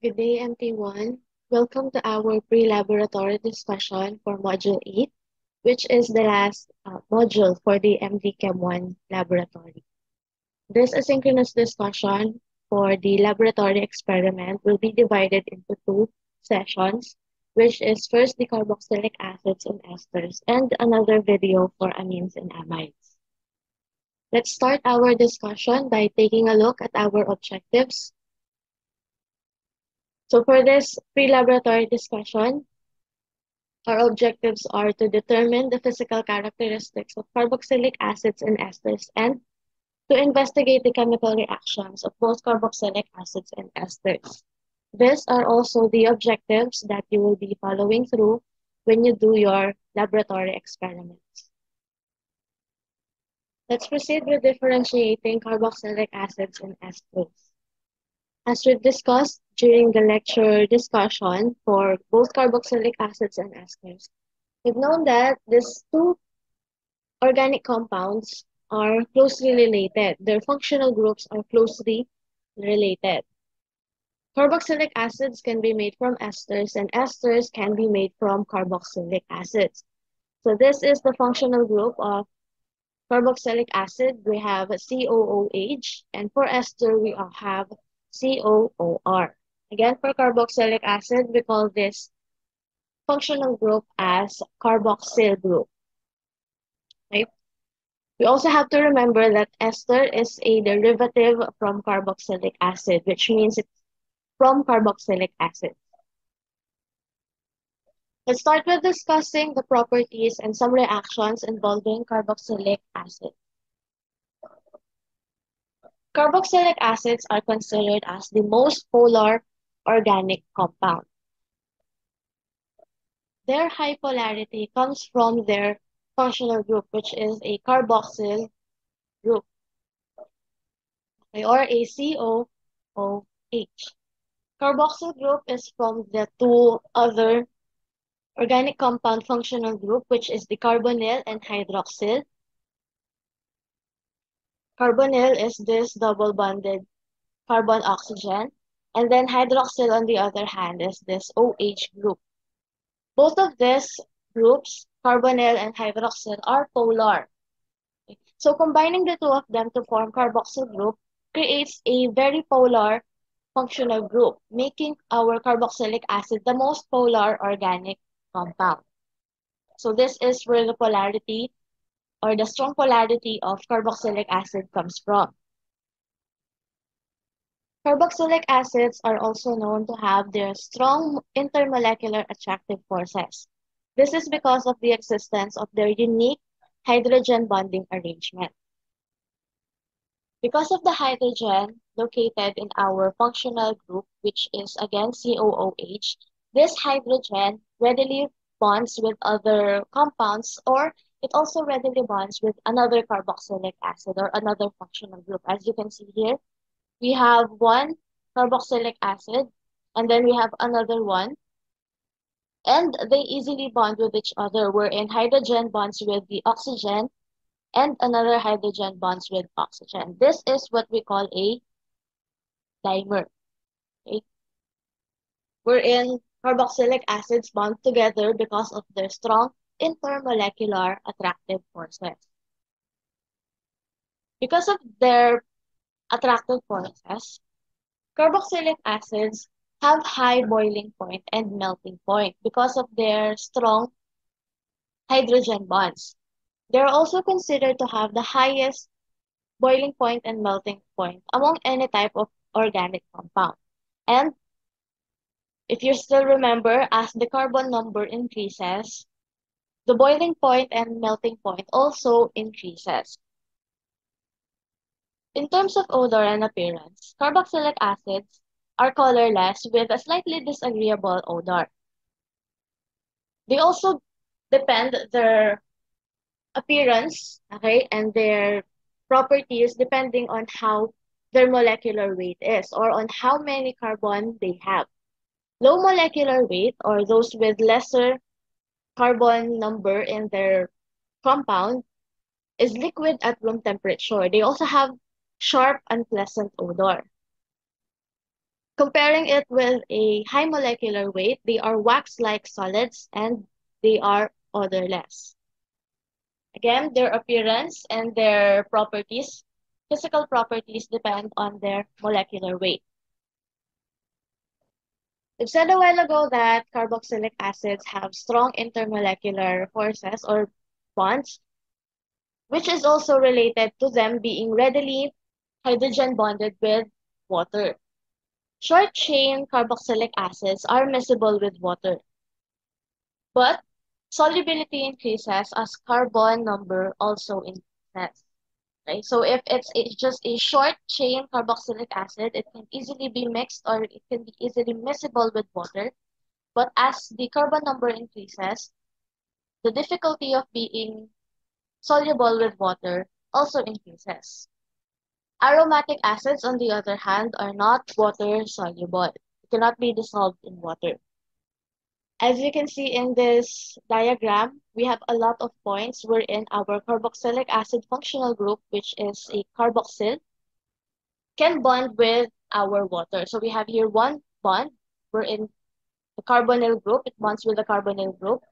Good day, MT1. Welcome to our pre-laboratory discussion for Module 8, which is the last module for the MTChem 1 laboratory. This asynchronous discussion for the laboratory experiment will be divided into two sessions, which is first the carboxylic acids and esters, and another video for amines and amides. Let's start our discussion by taking a look at our objectives. So for this pre-laboratory discussion, our objectives are to determine the physical characteristics of carboxylic acids and esters and to investigate the chemical reactions of both carboxylic acids and esters. These are also the objectives that you will be following through when you do your laboratory experiments. Let's proceed with differentiating carboxylic acids and esters. As we've discussed during the lecture discussion for both carboxylic acids and esters, we've known that these two organic compounds are closely related. Their functional groups are closely related. Carboxylic acids can be made from esters and esters can be made from carboxylic acids. So this is the functional group of carboxylic acid. We have COOH, and for ester we have COOR. Again, for carboxylic acid, we call this functional group as carboxyl group. Right? We also have to remember that ester is a derivative from carboxylic acid, which means it's from carboxylic acid. Let's start with discussing the properties and some reactions involving carboxylic acid. Carboxylic acids are considered as the most polar organic compound. Their high polarity comes from their functional group, which is a carboxyl group, or a COOH. Carboxyl group is from the two other organic compound functional group, which is the carbonyl and hydroxyl. Carbonyl is this double-bonded carbon-oxygen, and then hydroxyl, on the other hand, is this OH group. Both of these groups, carbonyl and hydroxyl, are polar. So combining the two of them to form carboxyl group creates a very polar functional group, making our carboxylic acid the most polar organic compound. So this is where the polarity or the strong polarity of carboxylic acid comes from. Carboxylic acids are also known to have their strong intermolecular attractive forces. This is because of the existence of their unique hydrogen bonding arrangement. Because of the hydrogen located in our functional group, which is again COOH, this hydrogen readily bonds with other compounds, or it also readily bonds with another carboxylic acid or another functional group. As you can see here, we have one carboxylic acid, and then we have another one, and they easily bond with each other, wherein hydrogen bonds with the oxygen, and another hydrogen bonds with oxygen. This is what we call a dimer, okay? Wherein carboxylic acids bond together because of their strong intermolecular attractive forces. Because of their attractive forces, carboxylic acids have high boiling point and melting point because of their strong hydrogen bonds. They are also considered to have the highest boiling point and melting point among any type of organic compound. And if you still remember, as the carbon number increases, the boiling point and melting point also increases. In terms of odor and appearance, carboxylic acids are colorless with a slightly disagreeable odor. They also depend their appearance, okay, and their properties depending on how their molecular weight is or on how many carbon they have. Low molecular weight, or those with lesser carbon number in their compound, is liquid at room temperature. They also have sharp, unpleasant odor. Comparing it with a high molecular weight, they are wax-like solids and they are odorless. Again, their appearance and their properties, physical properties, depend on their molecular weight. We've said a while ago that carboxylic acids have strong intermolecular forces or bonds, which is also related to them being readily hydrogen bonded with water. Short chain carboxylic acids are miscible with water, but solubility increases as carbon number also increases. Right? So if it's just a short chain carboxylic acid, it can easily be mixed or it can be easily miscible with water. But as the carbon number increases, the difficulty of being soluble with water also increases. Aromatic acids, on the other hand, are not water soluble. It cannot be dissolved in water. As you can see in this diagram, we have a lot of points wherein our carboxylic acid functional group, which is a carboxyl, can bond with our water. So we have here one bond, wherein the carbonyl group, it bonds with the carbonyl group.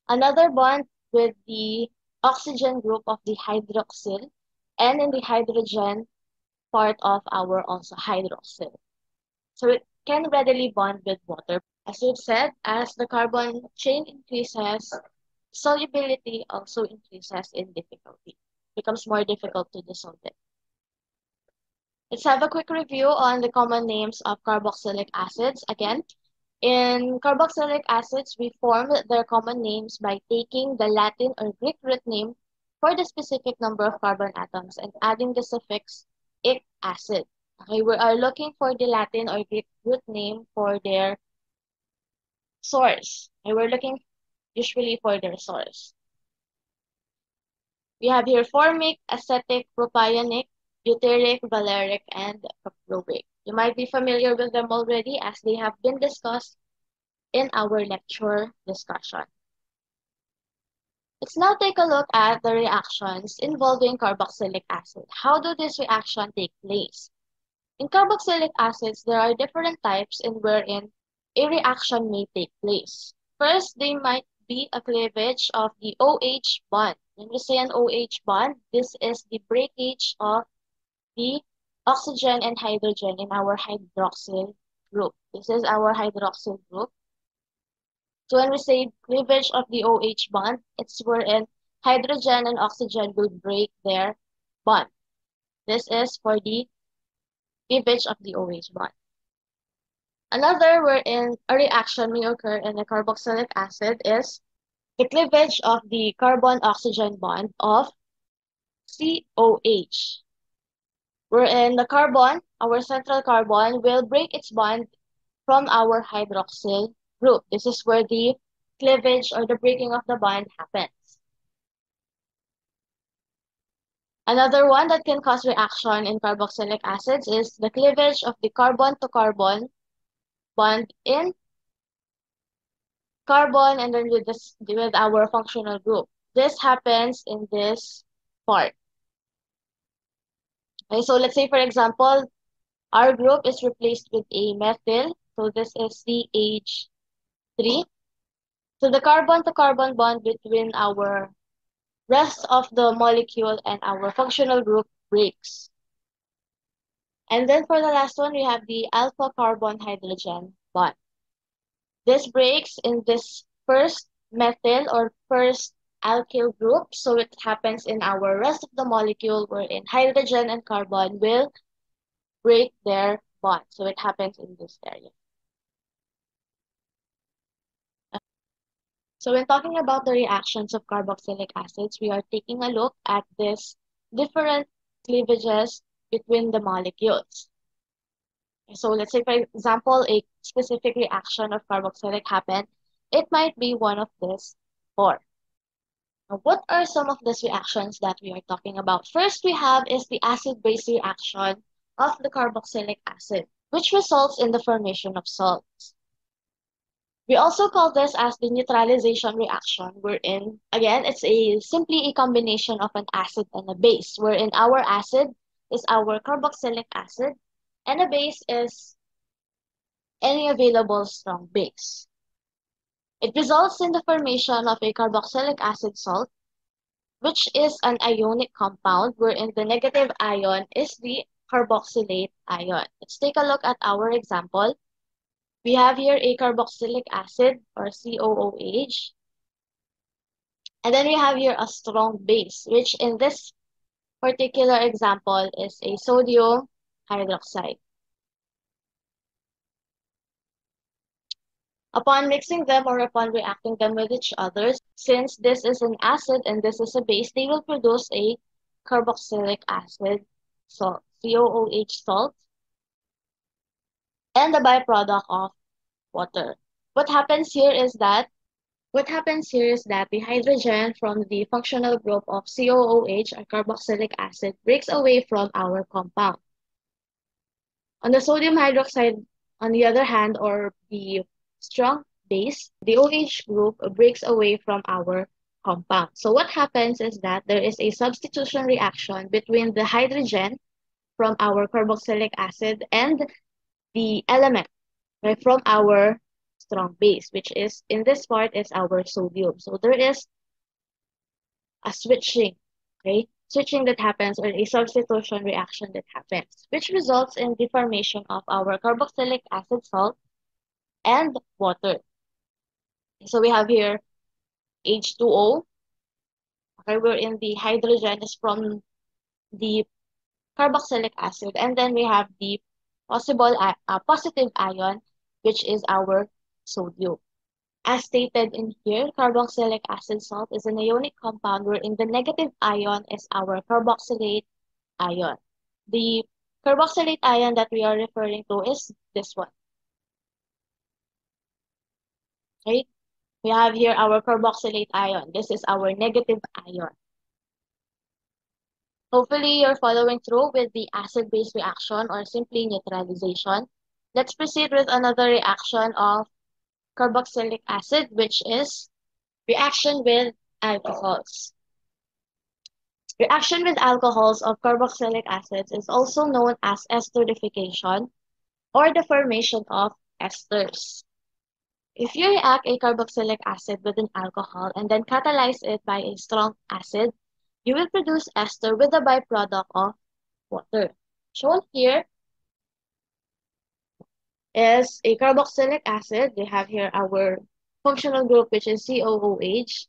Another bond with the oxygen group of the hydroxyl, and in the hydrogen part of our also hydroxyl. So it can readily bond with water. As we've said, as the carbon chain increases, solubility also increases in difficulty. It becomes more difficult to dissolve it. Let's have a quick review on the common names of carboxylic acids. Again, in carboxylic acids, we form their common names by taking the Latin or Greek root name for the specific number of carbon atoms and adding the suffix ic acid. Okay, we are looking for the Latin or Greek root name for their source. And we're looking usually for their source. We have here formic, acetic, propionic, butyric, valeric, and caproic. You might be familiar with them already as they have been discussed in our lecture discussion. Let's now take a look at the reactions involving carboxylic acid. How do this reaction take place? In carboxylic acids, there are different types in wherein a reaction may take place. First, they might be a cleavage of the OH bond. When we say an OH bond, this is the breakage of the oxygen and hydrogen in our hydroxyl group. This is our hydroxyl group. So when we say cleavage of the OH bond, it's wherein hydrogen and oxygen will break their bond. This is for the cleavage of the OH bond. Another wherein a reaction may occur in a carboxylic acid is the cleavage of the carbon-oxygen bond of COH, wherein the carbon, our central carbon, will break its bond from our hydroxyl group. This is where the cleavage or the breaking of the bond happens. Another one that can cause reaction in carboxylic acids is the cleavage of the carbon-to-carbon bond in carbon and then with our functional group. This happens in this part. Okay, so let's say for example, our group is replaced with a methyl. So this is CH3. So the carbon-to-carbon bond between our rest of the molecule and our functional group breaks. And then for the last one, we have the alpha carbon hydrogen bond. This breaks in this first methyl or first alkyl group, so it happens in our rest of the molecule wherein hydrogen and carbon will break their bond. So it happens in this area. So when talking about the reactions of carboxylic acids, we are taking a look at these different cleavages between the molecules. So let's say, for example, a specific reaction of carboxylic happened. It might be one of these four. Now, what are some of these reactions that we are talking about? First we have is the acid-base reaction of the carboxylic acid, which results in the formation of salts. We also call this as the neutralization reaction, wherein, again, it's simply a combination of an acid and a base, wherein our acid is our carboxylic acid, and a base is any available strong base. It results in the formation of a carboxylic acid salt, which is an ionic compound wherein the negative ion is the carboxylate ion. Let's take a look at our example. We have here a carboxylic acid or COOH. And then we have here a strong base, which in this particular example is a sodium hydroxide. Upon mixing them or upon reacting them with each other, since this is an acid and this is a base, they will produce a carboxylic acid salt, COOH salt, and the byproduct of water. What happens here is that the hydrogen from the functional group of COOH or carboxylic acid breaks away from our compound. On the sodium hydroxide, on the other hand, or the strong base, the OH group breaks away from our compound. So what happens is that there is a substitution reaction between the hydrogen from our carboxylic acid and the element, right, from our strong base, which is in this part is our sodium. So there is a switching, okay? Switching that happens or a substitution reaction that happens, which results in the formation of our carboxylic acid salt and water. So we have here H2O, okay, wherein the hydrogen is from the carboxylic acid, and then we have the positive ion, which is our sodium. As stated in here, carboxylic acid salt is an ionic compound wherein the negative ion is our carboxylate ion. The carboxylate ion that we are referring to is this one. Right? We have here our carboxylate ion. This is our negative ion. Hopefully, you're following through with the acid-base reaction or simply neutralization. Let's proceed with another reaction of carboxylic acid, which is reaction with alcohols. Reaction with alcohols of carboxylic acids is also known as esterification or the formation of esters. If you react a carboxylic acid with an alcohol and then catalyze it by a strong acid, you will produce ester with the byproduct of water. Shown here is a carboxylic acid. We have here our functional group, which is COOH,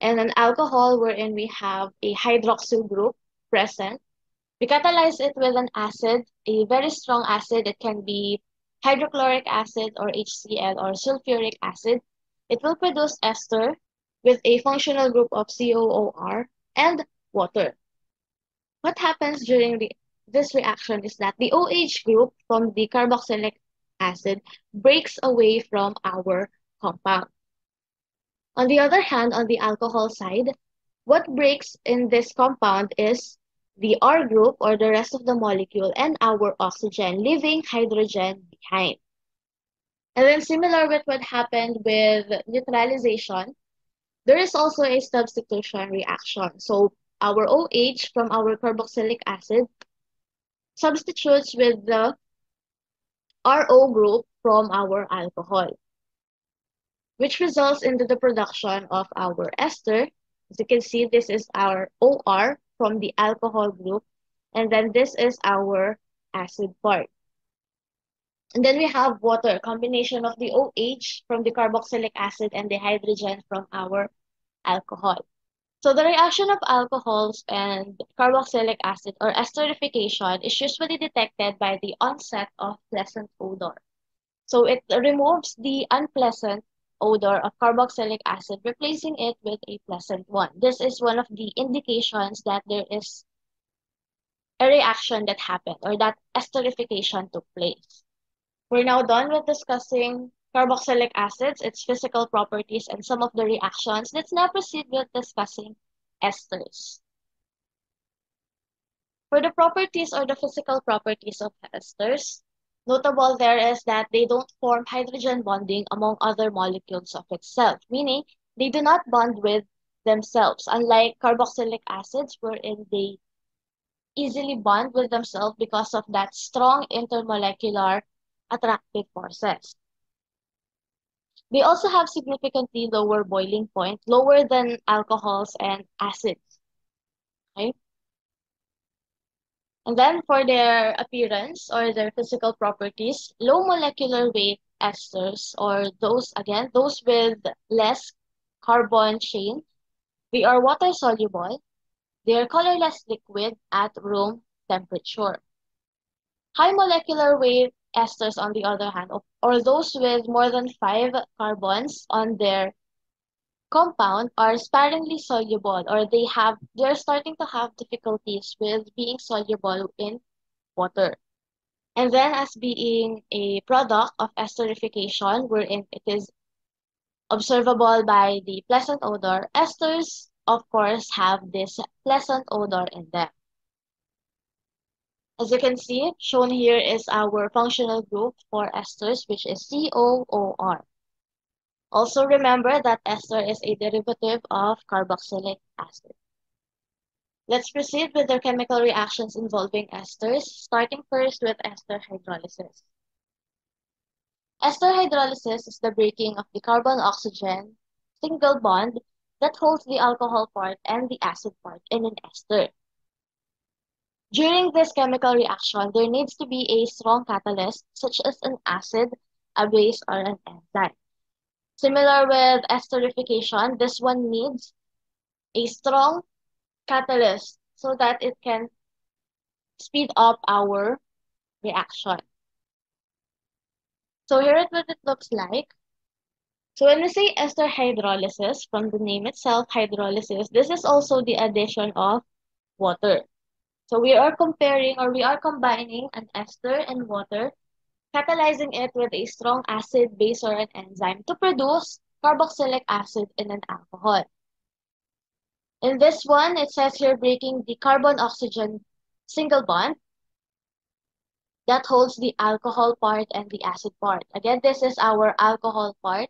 and an alcohol wherein we have a hydroxyl group present. We catalyze it with an acid, a very strong acid. It can be hydrochloric acid or HCl or sulfuric acid. It will produce ester with a functional group of COOR and water. What happens during this reaction is that the OH group from the carboxylic acid breaks away from our compound. On the other hand, on the alcohol side, what breaks in this compound is the R group or the rest of the molecule and our oxygen, leaving hydrogen behind. And then similar with what happened with neutralization, there is also a substitution reaction. So our OH from our carboxylic acid substitutes with the RO group from our alcohol, which results into the production of our ester. As you can see, this is our OR from the alcohol group, and then this is our acid part. And then we have water, combination of the OH from the carboxylic acid and the hydrogen from our alcohol. So the reaction of alcohols and carboxylic acid or esterification is usually detected by the onset of pleasant odor. So it removes the unpleasant odor of carboxylic acid, replacing it with a pleasant one. This is one of the indications that there is a reaction that happened or that esterification took place. We're now done with discussing carboxylic acids, its physical properties, and some of the reactions. Let's now proceed with discussing esters. For the properties or the physical properties of esters, notable there is that they don't form hydrogen bonding among other molecules of itself, meaning they do not bond with themselves, unlike carboxylic acids wherein they easily bond with themselves because of that strong intermolecular attractive forces. They also have significantly lower boiling point, lower than alcohols and acids. Okay? And then for their appearance or their physical properties, low molecular weight esters, or those with less carbon chain, they are water soluble. They are colorless liquid at room temperature. High molecular weight esters, on the other hand, or those with more than 5 carbons on their compound, are sparingly soluble, or they're starting to have difficulties with being soluble in water. And then as being a product of esterification, wherein it is observable by the pleasant odor, esters, of course, have this pleasant odor in them. As you can see, shown here is our functional group for esters, which is COOR. Also remember that ester is a derivative of carboxylic acid. Let's proceed with the chemical reactions involving esters, starting first with ester hydrolysis. Ester hydrolysis is the breaking of the carbon-oxygen single bond that holds the alcohol part and the acid part in an ester. During this chemical reaction, there needs to be a strong catalyst, such as an acid, a base, or an enzyme. Similar with esterification, this one needs a strong catalyst so that it can speed up our reaction. So here is what it looks like. So when we say ester hydrolysis, from the name itself, hydrolysis, this is also the addition of water. So we are combining an ester and water, catalyzing it with a strong acid, base, or an enzyme to produce carboxylic acid in an alcohol. In this one, it says here breaking the carbon-oxygen single bond that holds the alcohol part and the acid part. Again, this is our alcohol part.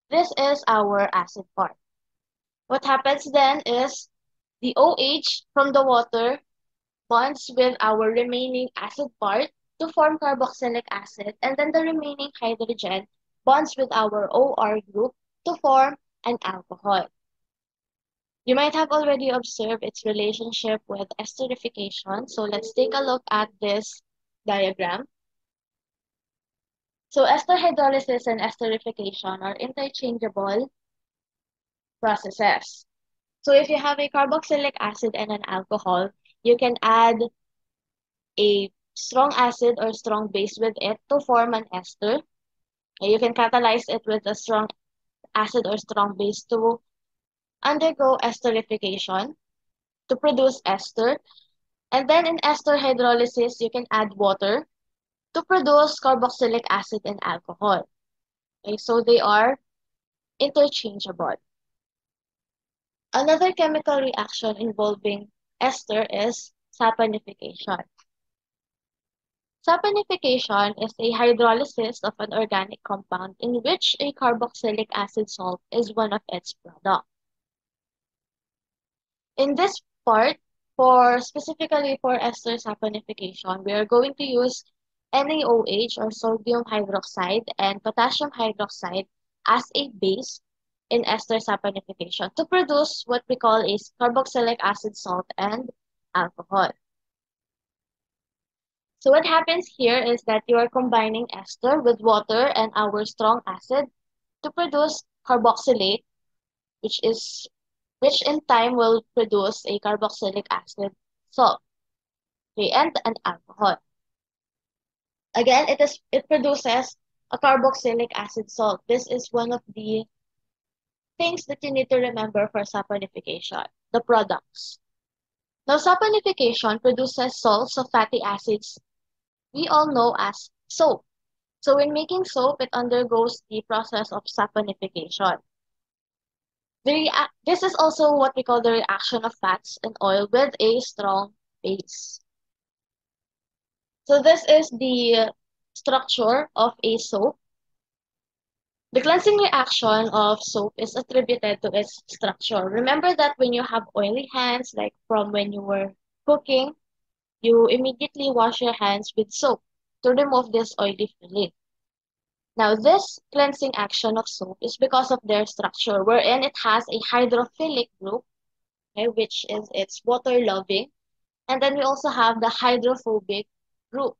This is our acid part. What happens then is the OH from the water bonds with our remaining acid part to form carboxylic acid, and then the remaining hydrogen bonds with our OR group to form an alcohol. You might have already observed its relationship with esterification, so let's take a look at this diagram. So ester hydrolysis and esterification are interchangeable processes. So if you have a carboxylic acid and an alcohol, you can add a strong acid or strong base with it to form an ester. You can catalyze it with a strong acid or strong base to undergo esterification to produce ester. And then in ester hydrolysis, you can add water to produce carboxylic acid and alcohol. Okay, so they are interchangeable. Another chemical reaction involving ester is saponification. Saponification is a hydrolysis of an organic compound in which a carboxylic acid salt is one of its products. In this part, specifically for ester saponification, we are going to use NaOH or sodium hydroxide and potassium hydroxide as a base in ester saponification to produce what we call a carboxylic acid salt and alcohol. So what happens here is that you are combining ester with water and our strong acid to produce carboxylate, which in time will produce a carboxylic acid salt, okay, and an alcohol. Again, it produces a carboxylic acid salt. This is one of the things that you need to remember for saponification, the products. Now, saponification produces salts of fatty acids we all know as soap. So in making soap, it undergoes the process of saponification. This is also what we call the reaction of fats and oil with a strong base. So this is the structure of a soap. The cleansing reaction of soap is attributed to its structure. Remember that when you have oily hands, like from when you were cooking, you immediately wash your hands with soap to remove this oily feeling. Now, this cleansing action of soap is because of their structure, wherein it has a hydrophilic group, okay, which is its water-loving, and then we also have the hydrophobic group.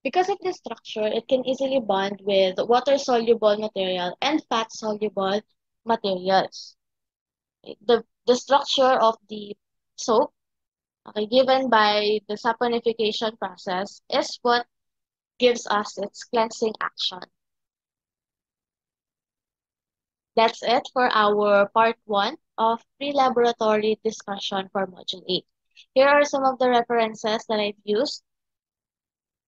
Because of this structure, it can easily bond with water-soluble material and fat-soluble materials. The structure of the soap, okay, given by the saponification process, is what gives us its cleansing action. That's it for our part 1 of pre-laboratory discussion for Module 8. Here are some of the references that I've used.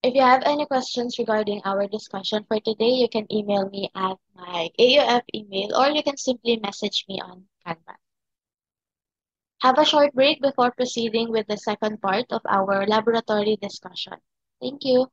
If you have any questions regarding our discussion for today, you can email me at my AUF email or you can simply message me on Canva. Have a short break before proceeding with the second part of our laboratory discussion. Thank you.